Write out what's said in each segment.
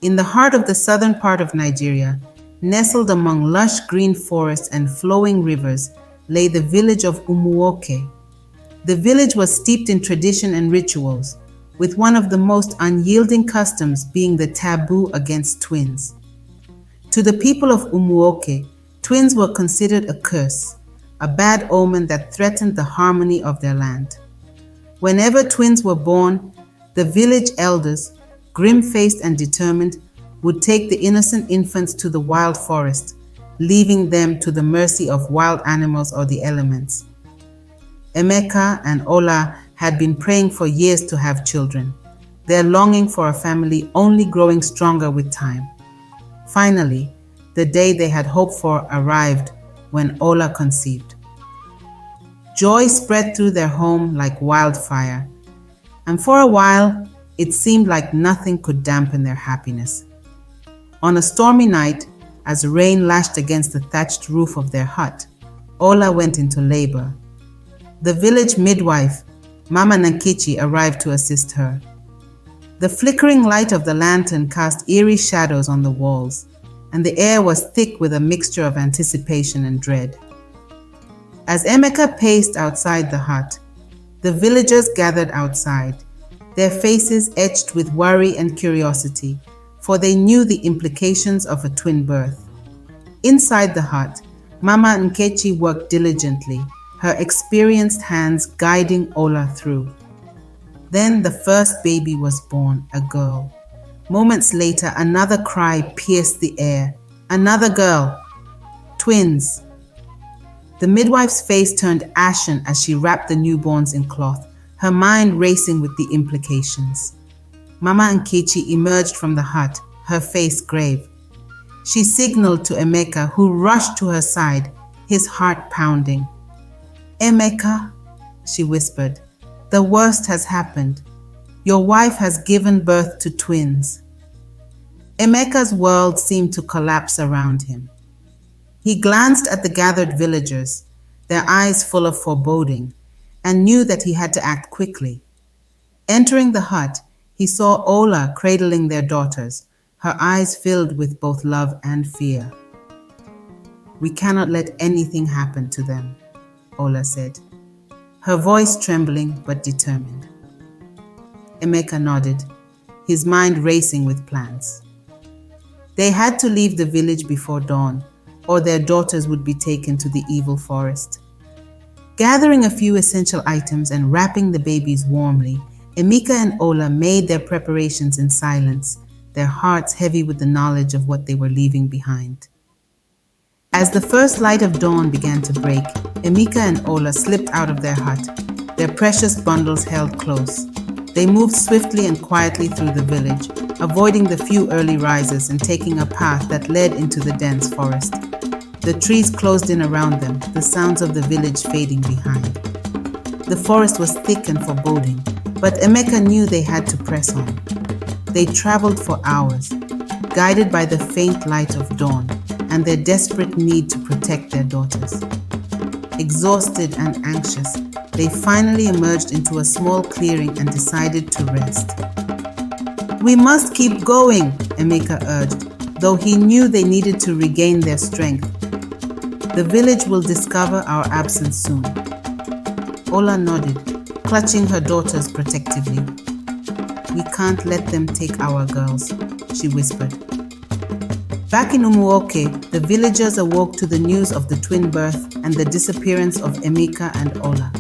In the heart of the southern part of Nigeria, nestled among lush green forests and flowing rivers, lay the village of Umuoke. The village was steeped in tradition and rituals, with one of the most unyielding customs being the taboo against twins. To the people of Umuoke, twins were considered a curse, a bad omen that threatened the harmony of their land. Whenever twins were born, the village elders, grim-faced and determined, would take the innocent infants to the wild forest, leaving them to the mercy of wild animals or the elements. Emeka and Ola had been praying for years to have children, their longing for a family only growing stronger with time. Finally, the day they had hoped for arrived when Ola conceived. Joy spread through their home like wildfire, and for a while, it seemed like nothing could dampen their happiness. On a stormy night, as rain lashed against the thatched roof of their hut, Ola went into labor. The village midwife, Mama Nankichi, arrived to assist her. The flickering light of the lantern cast eerie shadows on the walls, and the air was thick with a mixture of anticipation and dread. As Emeka paced outside the hut, the villagers gathered outside, their faces etched with worry and curiosity, for they knew the implications of a twin birth. Inside the hut, Mama Nkechi worked diligently, her experienced hands guiding Ola through. Then the first baby was born, a girl. Moments later, another cry pierced the air. Another girl. Twins. The midwife's face turned ashen as she wrapped the newborns in cloth, her mind racing with the implications. Mama Nkechi emerged from the hut, her face grave. She signaled to Emeka, who rushed to her side, his heart pounding. "Emeka," she whispered, "the worst has happened. Your wife has given birth to twins." Emeka's world seemed to collapse around him. He glanced at the gathered villagers, their eyes full of foreboding, and knew that he had to act quickly. Entering the hut, he saw Ola cradling their daughters, her eyes filled with both love and fear. "We cannot let anything happen to them," Ola said, her voice trembling but determined. Emeka nodded, his mind racing with plans. They had to leave the village before dawn, or their daughters would be taken to the evil forest. Gathering a few essential items and wrapping the babies warmly, Emeka and Ola made their preparations in silence, their hearts heavy with the knowledge of what they were leaving behind. As the first light of dawn began to break, Emeka and Ola slipped out of their hut, their precious bundles held close. They moved swiftly and quietly through the village, avoiding the few early risers and taking a path that led into the dense forest. The trees closed in around them, the sounds of the village fading behind. The forest was thick and foreboding, but Emeka knew they had to press on. They traveled for hours, guided by the faint light of dawn and their desperate need to protect their daughters. Exhausted and anxious, they finally emerged into a small clearing and decided to rest. "We must keep going," Emeka urged, though he knew they needed to regain their strength. "The village will discover our absence soon." Ola nodded, clutching her daughters protectively. "We can't let them take our girls," she whispered. Back in Umuoke, the villagers awoke to the news of the twin birth and the disappearance of Emeka and Ola.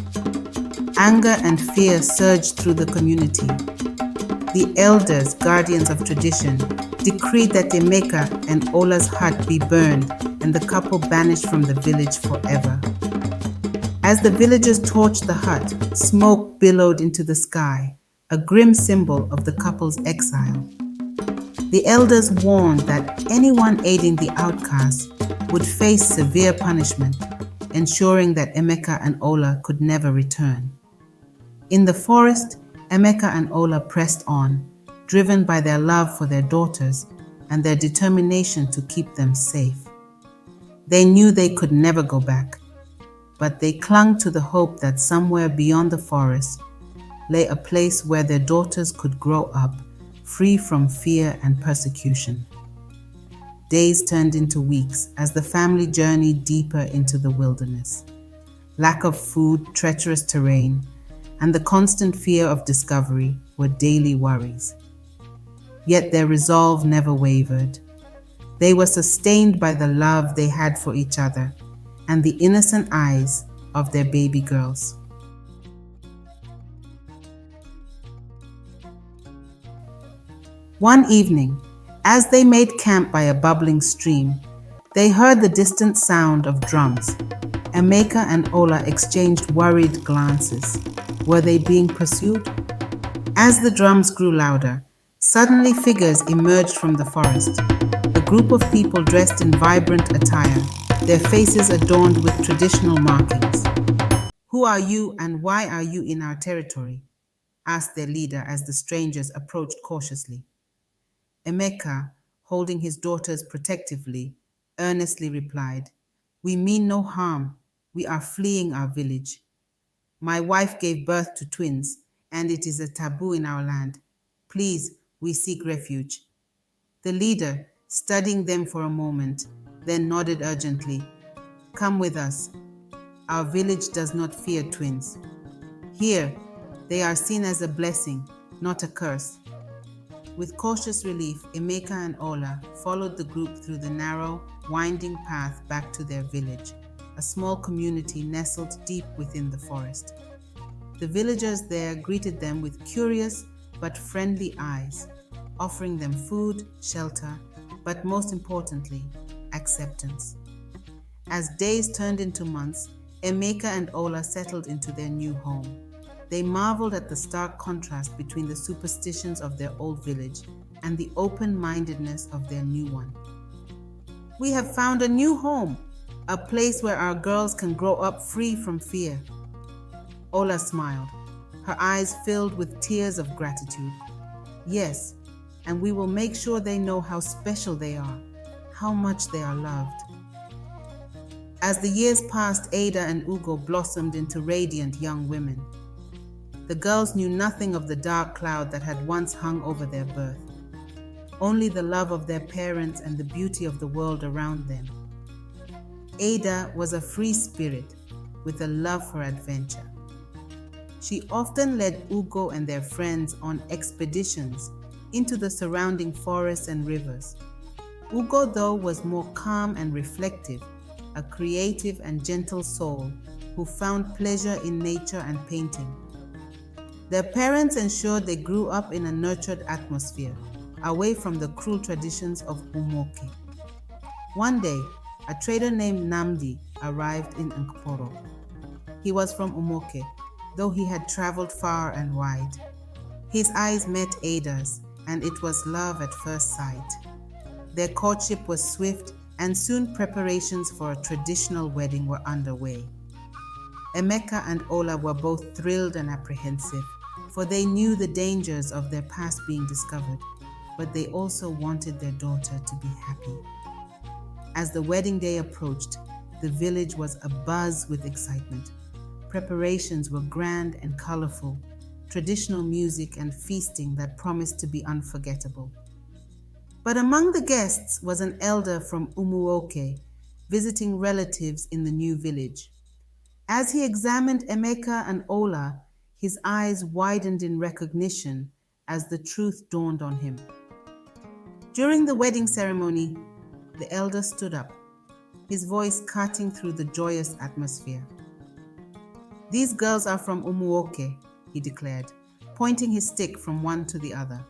Anger and fear surged through the community. The elders, guardians of tradition, decreed that Emeka and Ola's hut be burned and the couple banished from the village forever. As the villagers torched the hut, smoke billowed into the sky, a grim symbol of the couple's exile. The elders warned that anyone aiding the outcasts would face severe punishment, ensuring that Emeka and Ola could never return. In the forest, Emeka and Ola pressed on, driven by their love for their daughters and their determination to keep them safe. They knew they could never go back, but they clung to the hope that somewhere beyond the forest lay a place where their daughters could grow up, free from fear and persecution. Days turned into weeks as the family journeyed deeper into the wilderness. Lack of food, treacherous terrain, and the constant fear of discovery were daily worries. Yet their resolve never wavered. They were sustained by the love they had for each other and the innocent eyes of their baby girls. One evening, as they made camp by a bubbling stream, they heard the distant sound of drums. Emeka and Ola exchanged worried glances. Were they being pursued? As the drums grew louder, suddenly figures emerged from the forest. A group of people dressed in vibrant attire, their faces adorned with traditional markings. "Who are you and why are you in our territory?" asked their leader as the strangers approached cautiously. Emeka, holding his daughters protectively, earnestly replied, "We mean no harm. We are fleeing our village. My wife gave birth to twins, and it is a taboo in our land. Please, we seek refuge." The leader, studying them for a moment, then nodded urgently. "Come with us. Our village does not fear twins. Here, they are seen as a blessing, not a curse." With cautious relief, Emeka and Ola followed the group through the narrow, winding path back to their village, a small community nestled deep within the forest. The villagers there greeted them with curious but friendly eyes, offering them food, shelter, but most importantly, acceptance. As days turned into months, Emeka and Ola settled into their new home. They marveled at the stark contrast between the superstitions of their old village and the open-mindedness of their new one. "We have found a new home, a place where our girls can grow up free from fear." Ola smiled, her eyes filled with tears of gratitude. "Yes, and we will make sure they know how special they are, how much they are loved." As the years passed, Ada and Ugo blossomed into radiant young women. The girls knew nothing of the dark cloud that had once hung over their birth, only the love of their parents and the beauty of the world around them. Ada was a free spirit with a love for adventure. She often led Ugo and their friends on expeditions into the surrounding forests and rivers. Ugo, though, was more calm and reflective, a creative and gentle soul who found pleasure in nature and painting. Their parents ensured they grew up in a nurtured atmosphere, away from the cruel traditions of Umoke. One day, a trader named Namdi arrived in Nkporo. He was from Umoke, though he had traveled far and wide. His eyes met Ada's, and it was love at first sight. Their courtship was swift, and soon preparations for a traditional wedding were underway. Emeka and Ola were both thrilled and apprehensive, for they knew the dangers of their past being discovered, but they also wanted their daughter to be happy. As the wedding day approached, the village was abuzz with excitement. Preparations were grand and colorful, traditional music and feasting that promised to be unforgettable. But among the guests was an elder from Umuoke, visiting relatives in the new village. As he examined Emeka and Ola, his eyes widened in recognition as the truth dawned on him. During the wedding ceremony, the elder stood up, his voice cutting through the joyous atmosphere. "These girls are from Umuoke," he declared, pointing his stick from one to the other.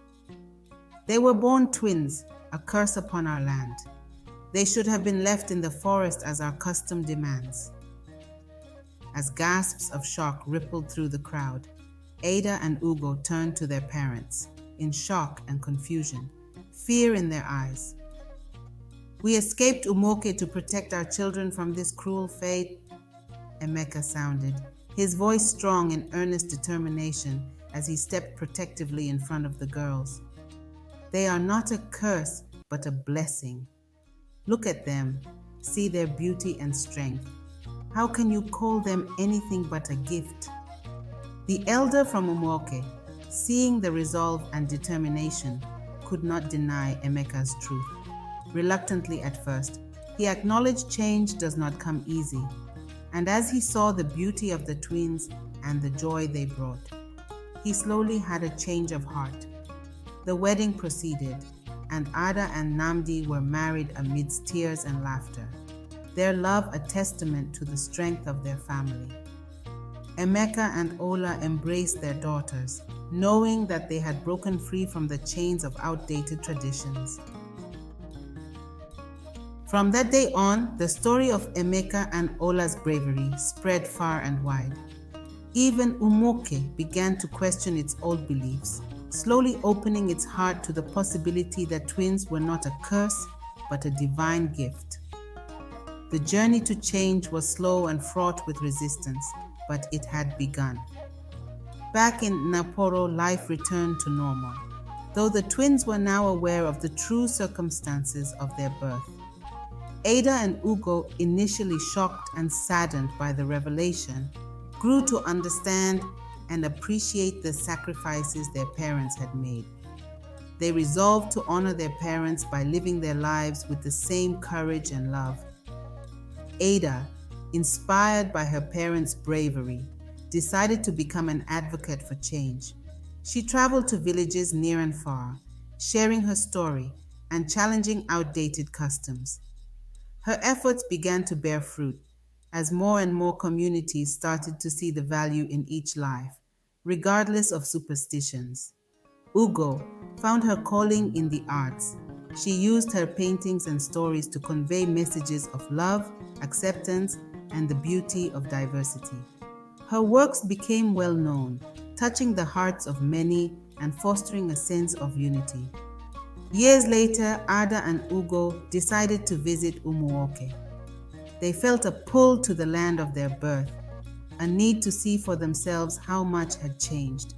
"They were born twins, a curse upon our land. They should have been left in the forest as our custom demands." As gasps of shock rippled through the crowd, Ada and Ugo turned to their parents, in shock and confusion, fear in their eyes. "We escaped Umoke to protect our children from this cruel fate," Emeka sounded, his voice strong in earnest determination as he stepped protectively in front of the girls. "They are not a curse, but a blessing. Look at them, see their beauty and strength. How can you call them anything but a gift?" The elder from Umuoke, seeing the resolve and determination, could not deny Emeka's truth. Reluctantly at first, he acknowledged change does not come easy, and as he saw the beauty of the twins and the joy they brought, he slowly had a change of heart. The wedding proceeded, and Ada and Namdi were married amidst tears and laughter, their love a testament to the strength of their family. Emeka and Ola embraced their daughters, knowing that they had broken free from the chains of outdated traditions. From that day on, the story of Emeka and Ola's bravery spread far and wide. Even Umoke began to question its old beliefs, slowly opening its heart to the possibility that twins were not a curse, but a divine gift. The journey to change was slow and fraught with resistance, but it had begun. Back in Naporo, life returned to normal, though the twins were now aware of the true circumstances of their birth. Ada and Ugo, initially shocked and saddened by the revelation, grew to understand and appreciate the sacrifices their parents had made. They resolved to honor their parents by living their lives with the same courage and love. Ada, inspired by her parents' bravery, decided to become an advocate for change. She traveled to villages near and far, sharing her story and challenging outdated customs. Her efforts began to bear fruit as more and more communities started to see the value in each life, regardless of superstitions. Ugo found her calling in the arts. She used her paintings and stories to convey messages of love, acceptance, and the beauty of diversity. Her works became well known, touching the hearts of many and fostering a sense of unity. Years later, Ada and Ugo decided to visit Umuoke. They felt a pull to the land of their birth, a need to see for themselves how much had changed.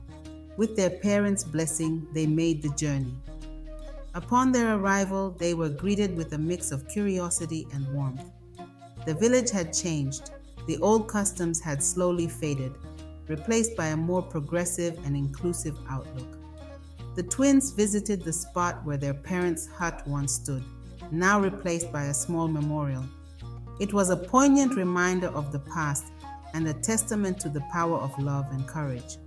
With their parents' blessing, they made the journey. Upon their arrival, they were greeted with a mix of curiosity and warmth. The village had changed. The old customs had slowly faded, replaced by a more progressive and inclusive outlook. The twins visited the spot where their parents' hut once stood, now replaced by a small memorial. It was a poignant reminder of the past and a testament to the power of love and courage.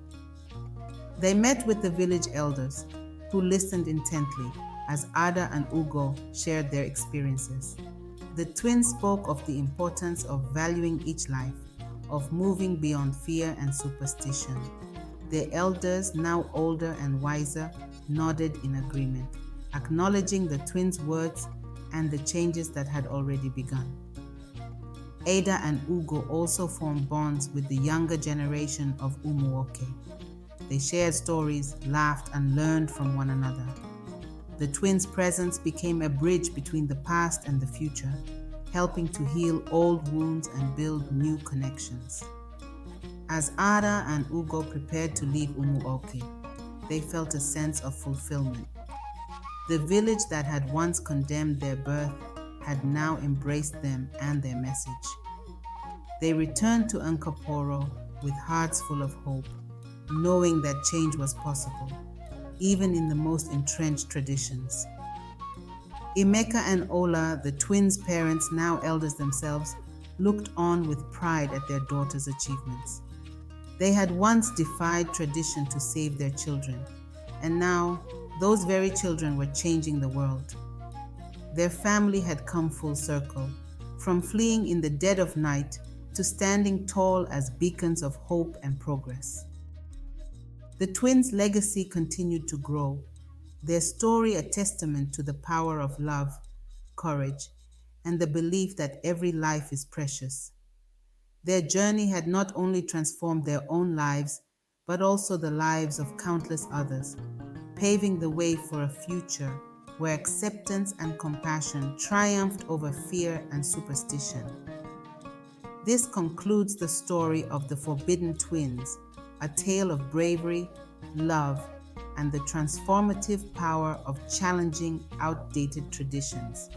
They met with the village elders, who listened intently as Ada and Ugo shared their experiences. The twins spoke of the importance of valuing each life, of moving beyond fear and superstition. The elders, now older and wiser, nodded in agreement, acknowledging the twins' words and the changes that had already begun. Ada and Ugo also formed bonds with the younger generation of Umuoke. They shared stories, laughed, and learned from one another. The twins' presence became a bridge between the past and the future, helping to heal old wounds and build new connections. As Ada and Ugo prepared to leave Umuoke, they felt a sense of fulfillment. The village that had once condemned their birth had now embraced them and their message. They returned to Nkaporo with hearts full of hope, knowing that change was possible, even in the most entrenched traditions. Emeka and Ola, the twins' parents, now elders themselves, looked on with pride at their daughter's achievements. They had once defied tradition to save their children, and now those very children were changing the world. Their family had come full circle, from fleeing in the dead of night to standing tall as beacons of hope and progress. The twins' legacy continued to grow, their story a testament to the power of love, courage, and the belief that every life is precious. Their journey had not only transformed their own lives, but also the lives of countless others, paving the way for a future where acceptance and compassion triumphed over fear and superstition. This concludes the story of the Forbidden Twins, a tale of bravery, love, and the transformative power of challenging outdated traditions.